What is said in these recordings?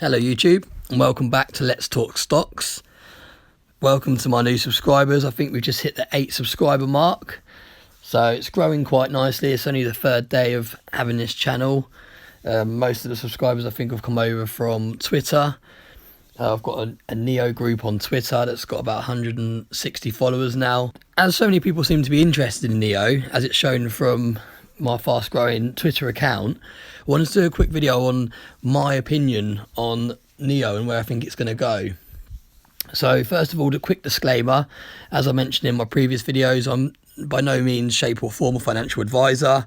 Hello YouTube, and welcome back to Let's Talk Stocks. Welcome to my new subscribers. I think we've just hit the 8 subscriber mark, so it's growing quite nicely. It's only the third day of having this channel. Most of the subscribers I think have come over from Twitter. I've got a NIO group on Twitter that's got about 160 followers now. As so many people seem to be interested in NIO, as it's shown from my fast growing Twitter account, I wanted to do a quick video on my opinion on NIO and where I think it's going to go. So first of all, a quick disclaimer: as I mentioned in my previous videos, I'm by no means, shape or form a financial advisor.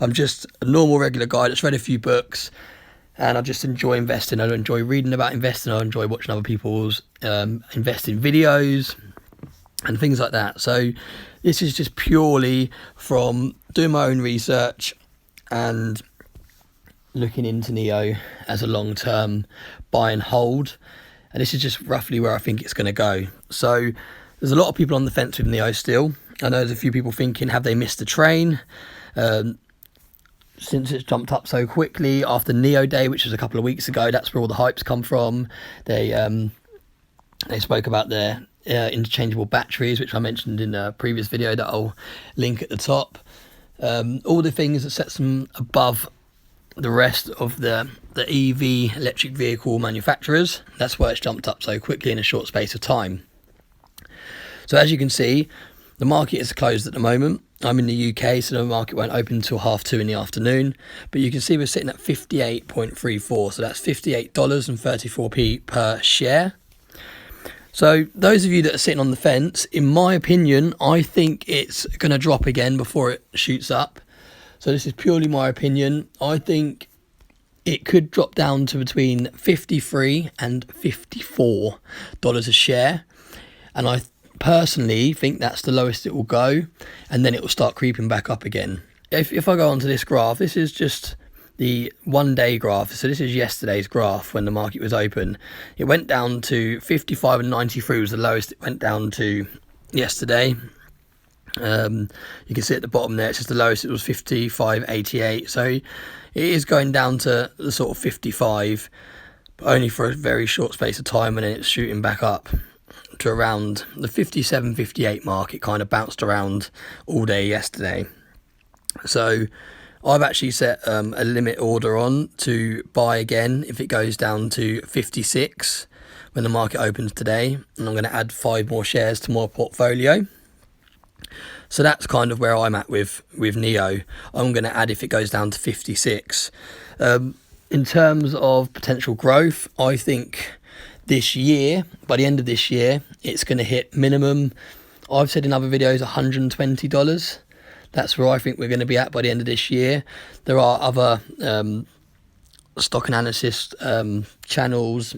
I'm just a normal regular guy that's read a few books, and I just enjoy investing. I enjoy reading about investing. I enjoy watching other people's investing videos and things like that. So this is just purely from doing my own research and looking into NIO as a long-term buy and hold. And this is just roughly where I think it's going to go. So there's a lot of people on the fence with NIO still. I know there's a few people thinking, have they missed the train? Since it's jumped up so quickly after NIO Day, which was a couple of weeks ago, that's where all the hype's come from. They spoke about their interchangeable batteries, which I mentioned in a previous video that I'll link at the top. All the things that sets them above the rest of the EV electric vehicle manufacturers. That's why it's jumped up so quickly in a short space of time. So as you can see, the market is closed at the moment. I'm in the UK, so the market won't open until 2:30 in the afternoon. But you can see we're sitting at 58.34, so that's $58.34 per share. So those of you that are sitting on the fence, in my opinion, I think it's going to drop again before it shoots up. So this is purely my opinion. I think it could drop down to between $53 and $54 a share. And I personally think that's the lowest it will go, and then it will start creeping back up again. If I go onto this graph, this is just the 1 day graph. So this is yesterday's graph when the market was open. It went down to 55 and 93 was the lowest it went down to yesterday. You can see at the bottom there, it's just the lowest, it was 55.88. So it is going down to the sort of 55, but only for a very short space of time, and then it's shooting back up to around the 57-58 mark. It kind of bounced around all day yesterday. So I've actually set a limit order on to buy again if it goes down to 56 when the market opens today, and I'm going to add 5 more shares to my portfolio. So that's kind of where I'm at with NIO. I'm going to add if it goes down to 56. In terms of potential growth, I think this year, by the end of this year, it's going to hit minimum, I've said in other videos, $120. That's where I think we're going to be at by the end of this year. There are other stock analysis channels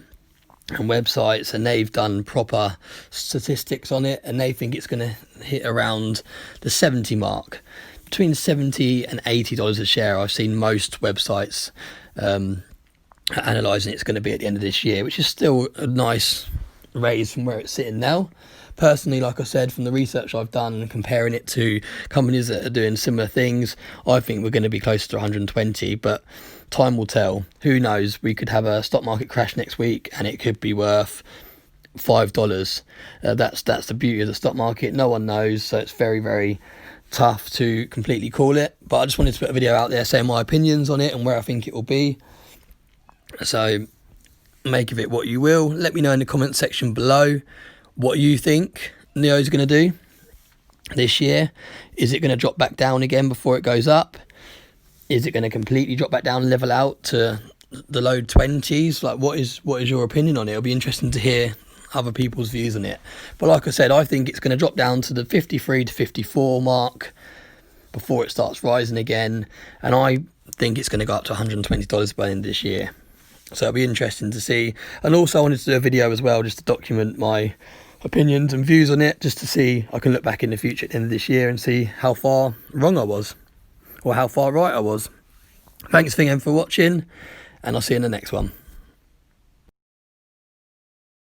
and websites, and they've done proper statistics on it, and they think it's going to hit around the 70 mark. Between $70 and $80 a share, I've seen most websites analysing it's going to be at the end of this year, which is still a nice raise from where it's sitting now. Personally, like I said, from the research I've done and comparing it to companies that are doing similar things, I think we're going to be closer to 120, but time will tell. Who knows? We could have a stock market crash next week and it could be worth $5. That's the beauty of the stock market. No one knows, so it's very, very tough to completely call it. But I just wanted to put a video out there saying my opinions on it and where I think it will be. So make of it what you will. Let me know in the comment section below what you think NIO is going to do this year. Is it going to drop back down again before it goes up? Is it going to completely drop back down and level out to the low 20s? Like, what is your opinion on it? It'll be interesting to hear other people's views on it. But like I said, I think it's going to drop down to the 53 to 54 mark before it starts rising again. And I think it's going to go up to $120 by the end of this year. So it'll be interesting to see. And also I wanted to do a video as well just to document my opinions and views on it, just to see, I can look back in the future at the end of this year and see how far wrong I was or how far right I was. Thanks again for watching, and I'll see you in the next one.